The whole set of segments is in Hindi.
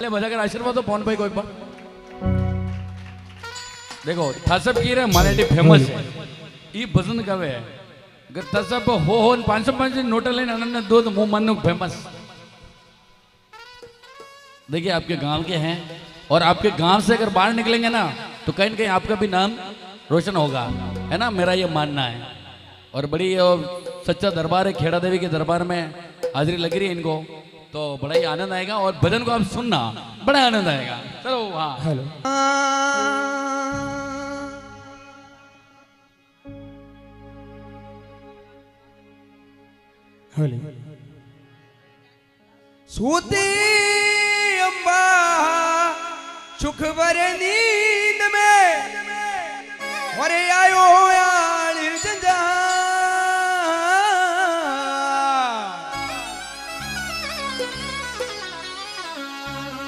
ताले बजाकर आशीर्वाद दो पवन भाई को एक बार। देखो थसब की रे मराठी फेमस है ई भजन गावे है अगर थसब हो 505 नोट लेने अनन्य दूध मुंह मनु फेमस। देखिए आपके गांव के हैं और आपके गांव से अगर बाहर निकलेंगे ना तो कहीं न कहीं आपका भी नाम रोशन होगा, है ना, मेरा ये मानना है। और बड़ी सच्चा दरबार है, खेड़ा देवी के दरबार में हाजिरी लग रही है इनको, तो बड़ा ही आनंद आएगा और भजन को आप सुनना बड़ा आनंद आएगा। चलो हाँ हेलो हेलो सूती अम्बा सुख भरे नींद में और आयो यार जंजा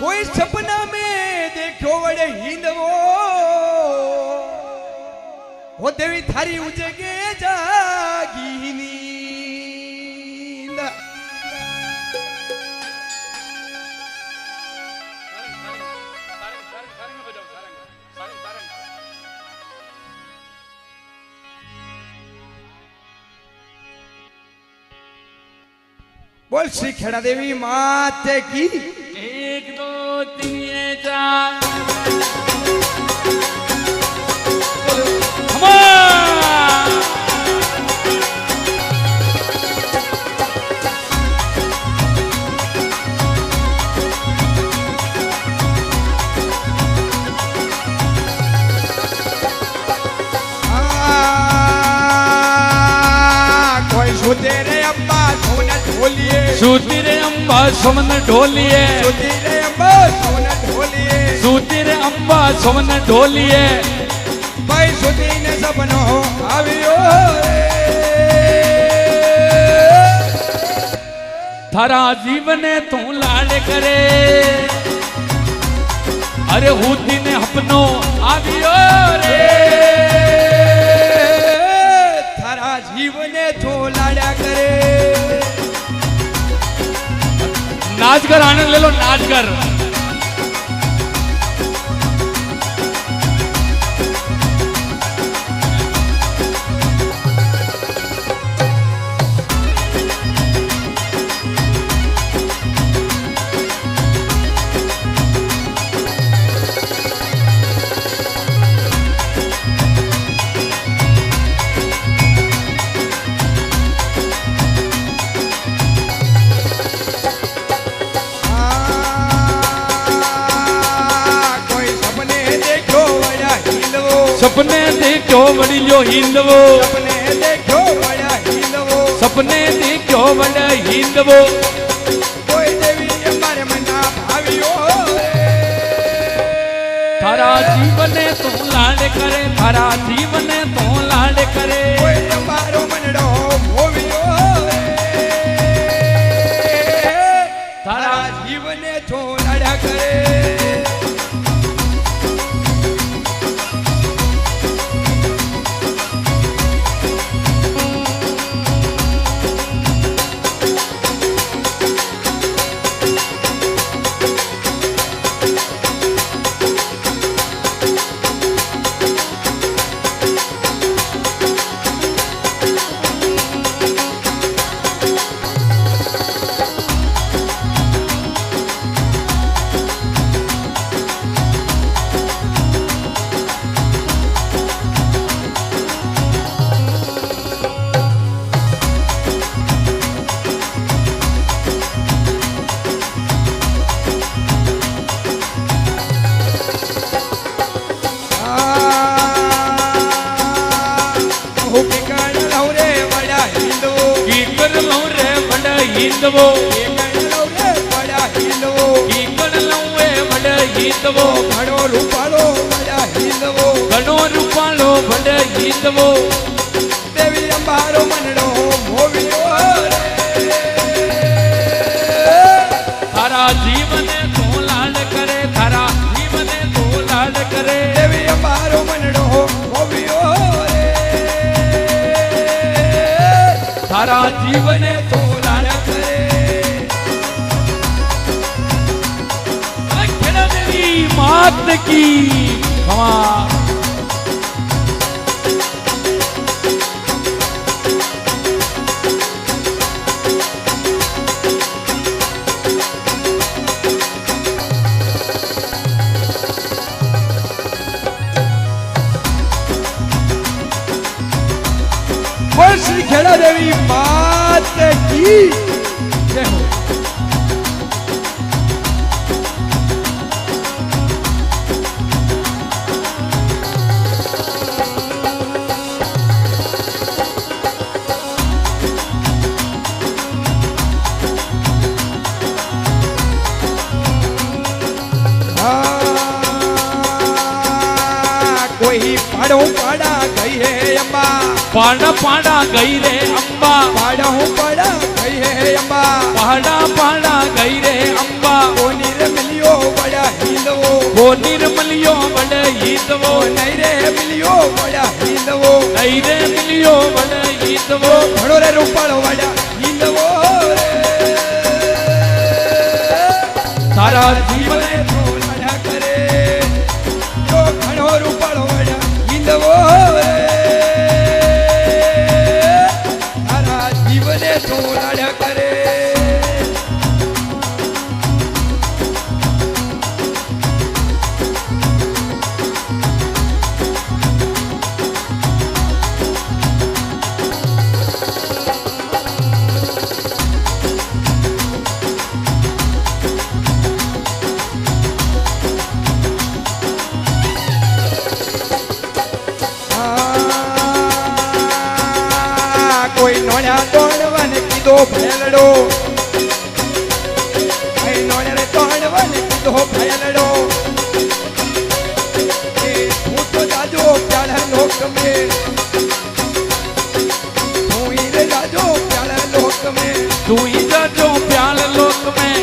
कोई सपना में देखो बड़े हिंदवो हो देवी थारी उजगे जागी नींद। बोल श्री खेड़ा देवी माते की 1 2 3 4 कोई सुते रे अम्बा सोना ढोलिए सूती रे अम्बा सोमन ढोलिए सुती रे अम्बा सोना ढोलिए सूती रे अम्बा सोमन ढोलिए भाई सुती ने सपनो आवियो थारा जीवने तू लाड करे अरे हूती ने अपनो आवियो रे थारा जीवने तो लाड़ा करे। नाच कर आनंद ले लो, नाच कर। सपने देखो बड़ियो हिंदवो सपने देखो बड़ा हिंदवो सपने देखो बड़ा हिंदवो कोई देवी हमारे मना भावियो थारा जीवने तू लाड करे थारा जीवने तू लाड करे कोई हमारो मनडो भोवियो थारा जीवने तो लाड़ा करे। हिंदवो बड़ा हिंदवो की कणलवे बड़ा हिंदवो घणो रूपालो बड़ा हिंदवो घणो रूपालो बड़ा हिंदवो देवी अंबारो मनडो भोवियो थारा जीवन तो लाड करे थारा जीवन तो लाड करे देवी अंबारो मनडो भोवियो थारा जीवन तो लाड करे। मात की कमाल। बोल श्री खेड़ा देवी मात की जय हो। कोई पाड़ो पाड़ा गई है अम्बा, पाड़ा पाड़ा गई रे अम्बा, पाड़ो पाड़ा गई है अम्बा, पाड़ा पाड़ा गई रे अम्बा। वो निर्मलियो बड़ा हिंदवो, वो निर्मलियो बड़े हिंदवो, नहीं रे मिलियो बड़ा हिंदवो, नहीं रे मिलियो बड़े हिंदवो। घड़ो रे रूपाड़ो बड़ा हिंदवो रे, सारा जीवन तो लड़ा करे, तो घड़ो रूपाड़ो बड़ा हिंदवो रे, सारा जीवन तो लड़ा करे। कोई नोया तोड़वन कीधो भयलड़ो, कोई नोया तोड़वन कीधो भयलड़ो, तू तो जाजो प्याला लोक में, तू ही रे जाजो प्याला लोक में, तू ही जाजो प्याल लोक में।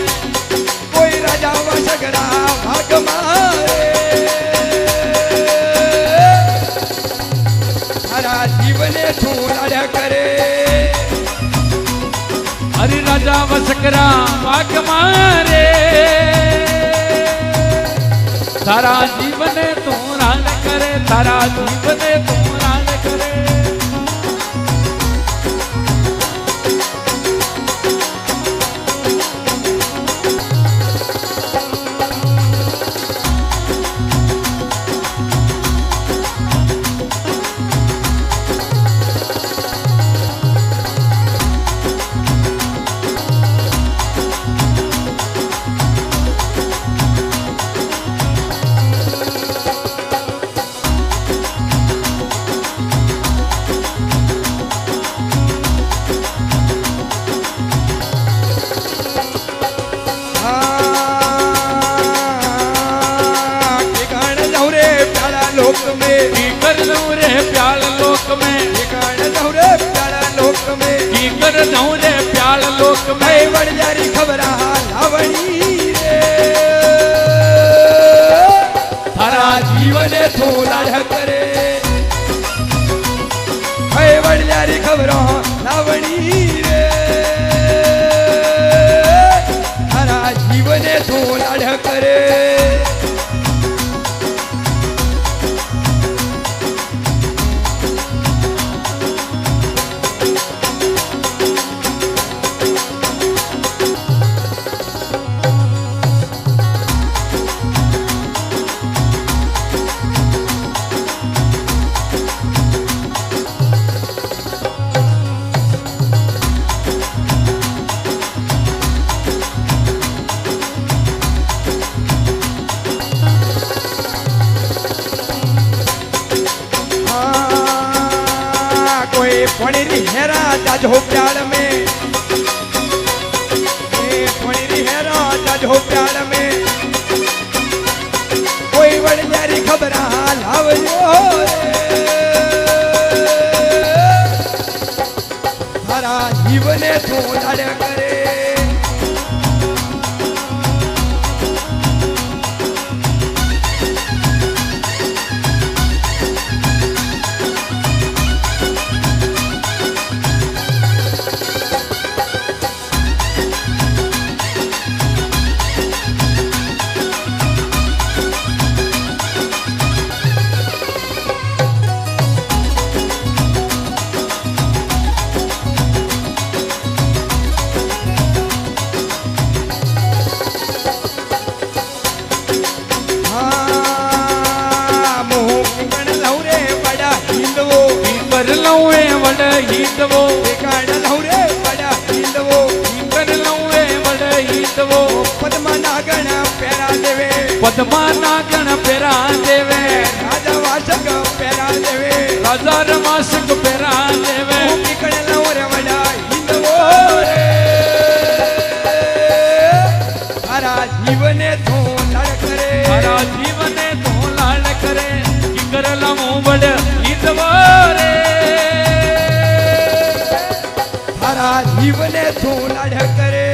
कोई राजा वसगरा भाग मारे, हरा जीवने तू लड़ा करे। हरि राजा वसकरा भाग मारे, तारा जीवन तू रान करे, तारा जीवन तू रान करे। लोक में की कर दऊं रे प्याल लोक में, ठिकाना जाऊं रे प्याला लोक में, की कर दऊं रे प्याल लोक में। मैं बड़ जारी खबरा लावणी रे, थारा जीवन थो लाड़ करे, मैं बड़ जारी खबरा लावणी रे, थारा जीवन थो लाड़ करे। फणी हेरा जाजो प्यार में, फणी हेरा जाजो प्यार में, कोई बड़ जारी खबरा लावजो थारा जीवने थो लड़ करे। વડે હિતવો ઠેકાણ લઉં રે વડા હિંદવો ઈંગર લઉં રે વડે હિતવો પદ્મા નાગણ પેરા દેવે પદ્મા નાગણ પેરા દેવે રાજા વાસક પેરા દેવે રાજા રમાસક પેરા દેવે ઠેકાણ લઉં રે વડા હિંદવો રે તારા જીવને તો લડ કરે તારા જીવને તો લાડ કરે ઈંગર લઉં વડે હિતવો રે તારા જીવને તો લડ કરે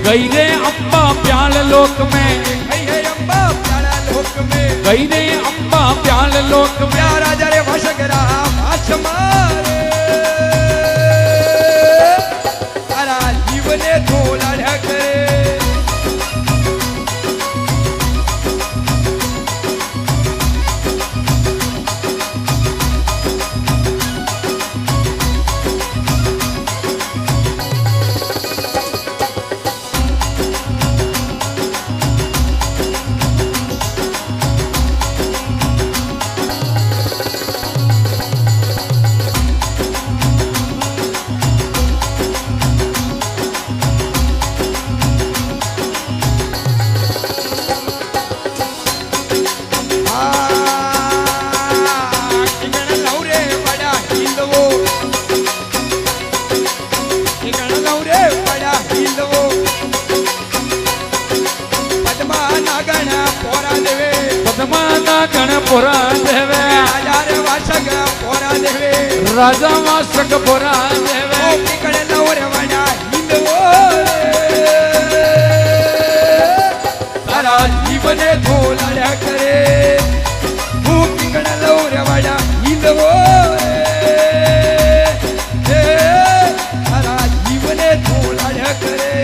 गई रे अम्बा प्याल लोक में अम्बा प्यारा लोक में गई रे अम्बा प्याल लोक में प्यारा जरे वशगरा भाष मारे तारा जीवने तो लड़ करे पोरा देवे राजा वासक पोरा देवे तारा जीवने तो लड़ करे वड़ा हिंदवो तारा जीवने तो लड़ करे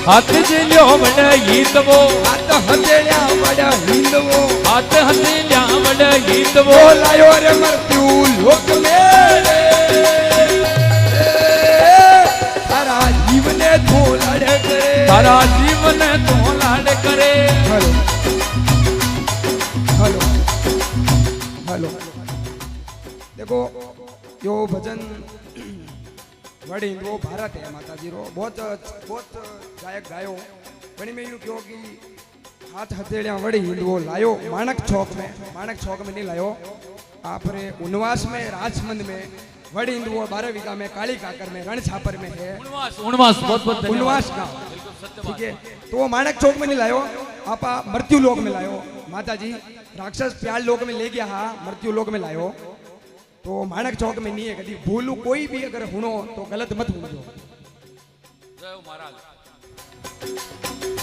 हाथ जिलो वड हिंदवो हाथ हथेलिया वड हिंदवो हाथ हथेलिया वड हिंदवो लायो रे मृत्यु लोक में तारा जीवने तो लड़ करे तारा जीवन तो लाड करे हेलो हेलो हेलो देखो यो भजन वड़ी वो भारत है माता जी रो बहुत बहुत गायक गायो वणी में यूं क्यों कि हाथ हथेलियां वड़ी हिंदुओ लायो माणक चौक में नहीं लायो आपरे उनवास में राजमंद में वड़ी हिंदुओ 12 बीघा में काली काकर में रण छापर में है उनवास बहुत उनवास का ठीक है तो वो माणक चौक में नहीं लायो आपा मृत्यु लोक में लायो माता जी राक्षस प्याल लोक में ले गया हा मृत्यु लोक में लायो तो माणक चौक में नहीं है कभी भूलू कोई भी अगर हुनो तो गलत मत हुनो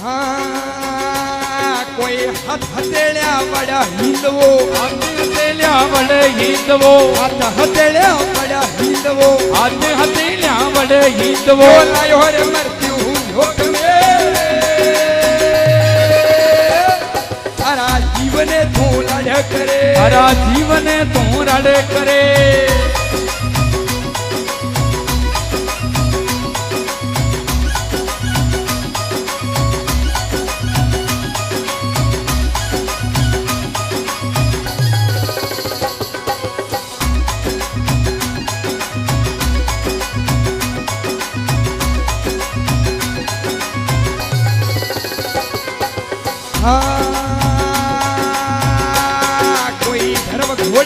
हाँ कोई हाथ हथेलिया वड़ा हिंदवो हाथ हथेलिया वड हिंदवो हाथ हथेलिया वड़ा हिंदवो हाथ हथेलिया वड हिंदवो लायो रे मृत्यु लोक में तारा जीवने तो लड़ करे तारा जीवन तो लड़ करे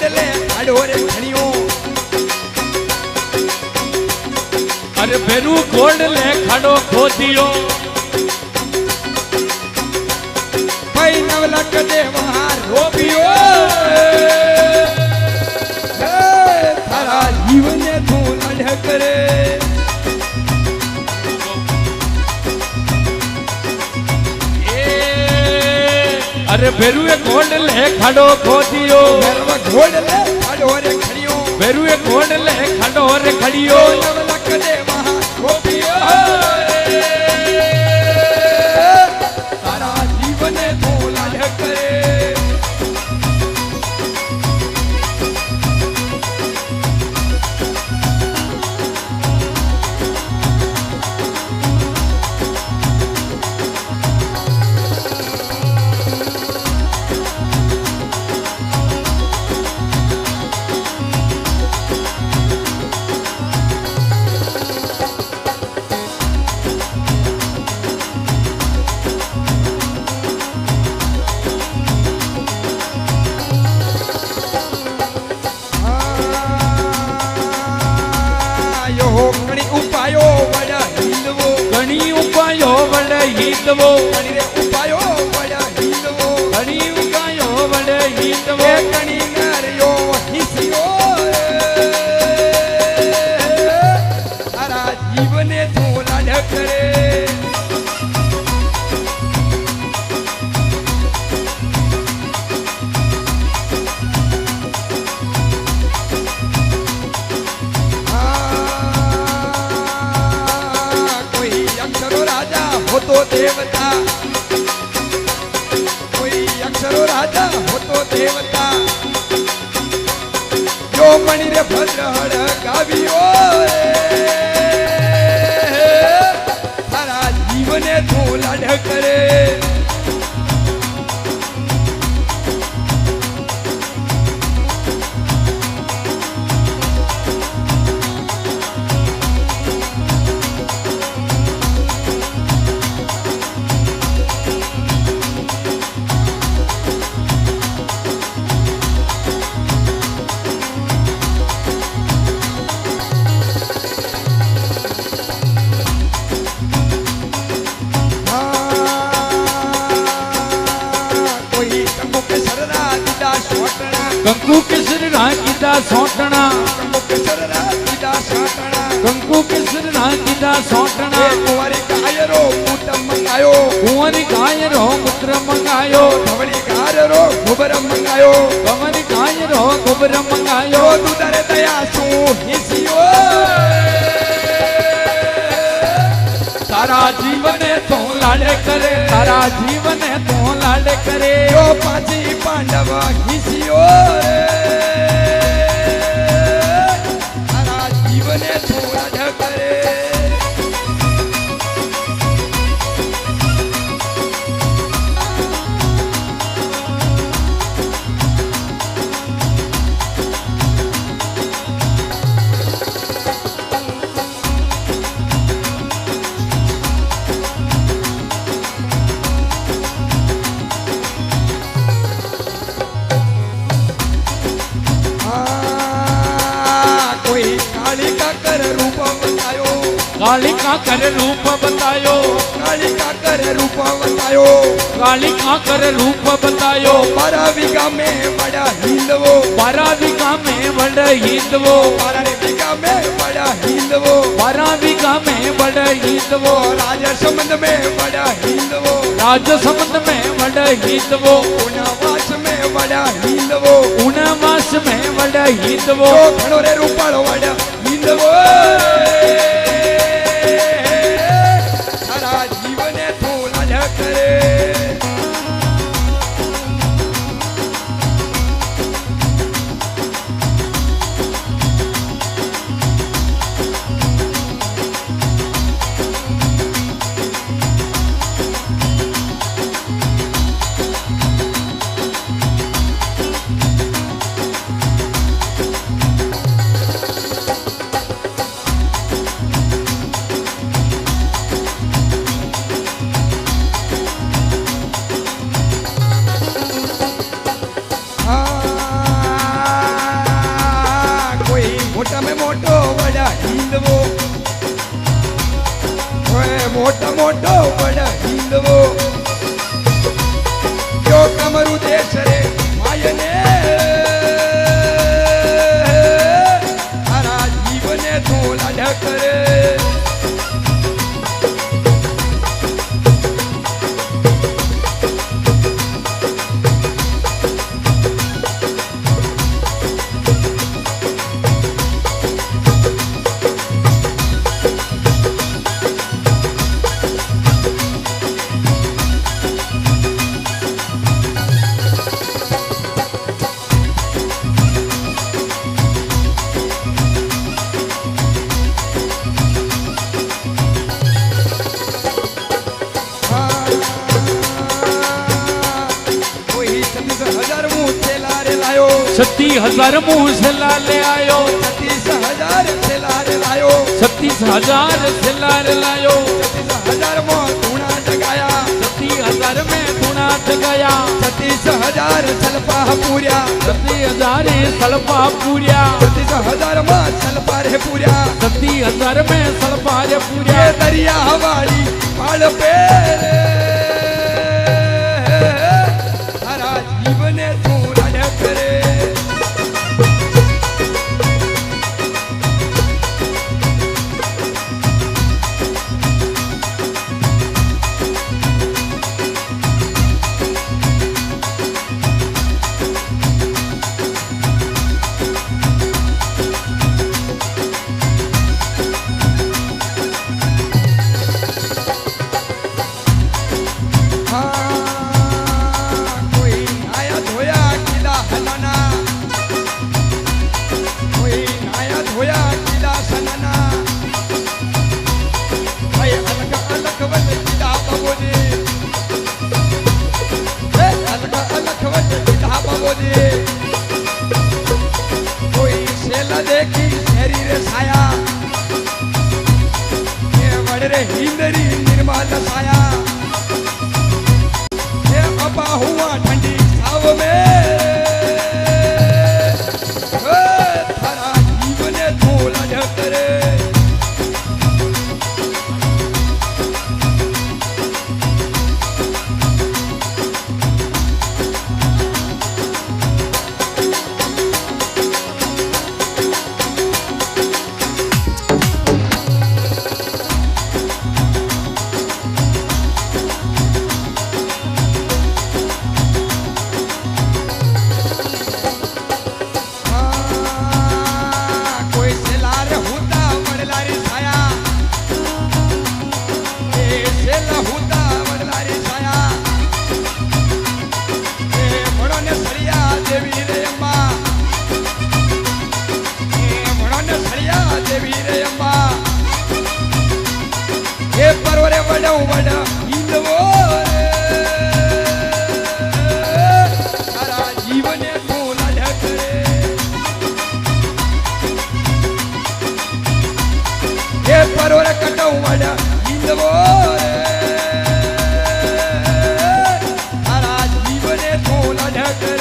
ઘોડલે ખાડો રે ખણિયો अरे भेरू घोड़ ले खड़ो खोदियो ભાઈ નવલક દેવા રોપિયો તારા જીવને તું લડ કરે अरे भेरू घोड़ ले खड़ो खोदियो ઘોડલે ખાડો રે ખણિયો भेरू घोड़ ले खड़ो रे खड़ियो નવલક દેવા રોપિયો તારા જીવને તું લડ કરે घणी उपायो वड़ हिंदवो ઘણી ઉપાયો વડા હિંદવો घणी उपायो वड़ हिंदवो એ ઘણી નારીઓ હિસિયો તારા જીવને તું લાડ કરે કોઈ અક્ષરો રાજા હોતો દેવતા કોઈ અક્ષરો રાજા હોતો દેવતા જો મણી રે ભદ્રહળ ગાવ્યો તારા જીવને તું લાડ કરે કોઈ કંકુ કે સરરા દીદા સોટણા कंकु किसर कीदा सोटना કંકુ કે સરરા દીદા સોટણા कंकु किसर कीदा सोटना કુંવારી કાયરો કૂટમ મંગાયો कुंवरी गाय रो पुत्र मंगायो ધવળી ગારરો ગોબર મંગાયો कंवरी गाय रो गोबर मंगायो જો દુદરે દયા શું હિસિયો तारा जीवन तो लाडे करे तारा जीवन तो लाडे करे જો પાંચી પાંડવ હિસિયો તારા જીવને થોડા કરે કોઈ કાળિકા કર રૂપ બતાયો कालिका कर रूप बतायो કાળિકા કર રૂપ બતાયો कालिका कर रूप बतायो મારા વિગા મેં વડા હિંદવો 12 बीघा में बड़ हिंदवो મારા વિગા મેં વડા હિંદવો 12 बीघा में बड़ हिंदवो રાજ સંબંધ મેં વડા હિંદવો राज संबंध में बड़ हिंदवो ઉનાવાસ મેં વડા હિંદવો उनवास में बड़ हिंदवो જો ઘણો રે રૂપાળો વડા હિંદવો તારા જીવને થોડા કરે સરે માયને તારા જીવને તું લાડ કરે छत्तीस हजार मुँह से लाले आयो 36,000 થેલારે લાયો 36,000 से लाले लायो 36,000 માં ધૂણા જગાયા 36,000 में धुना जगाया 36,000 સલપા પૂર્યા 36,000 सलपा पूर्या 36,000 માં સલપા રે પૂર્યા 36,000 में सलपा रे पूर्या એ દરિયા વાળી પાળ પે તારા જીવને તું લાડ કરે देखी शरीर छाया वड़रे हिंदरी निर्मल छाया अपा हुआ ठंडी छाव में थारा जीवने तू लाड करे परवरे वड़ा वड़ा इंदवो सारा जीवने तू लाड करे ये परवरे कटो वड़ा इंदवो सारा जीवने तू लाड करे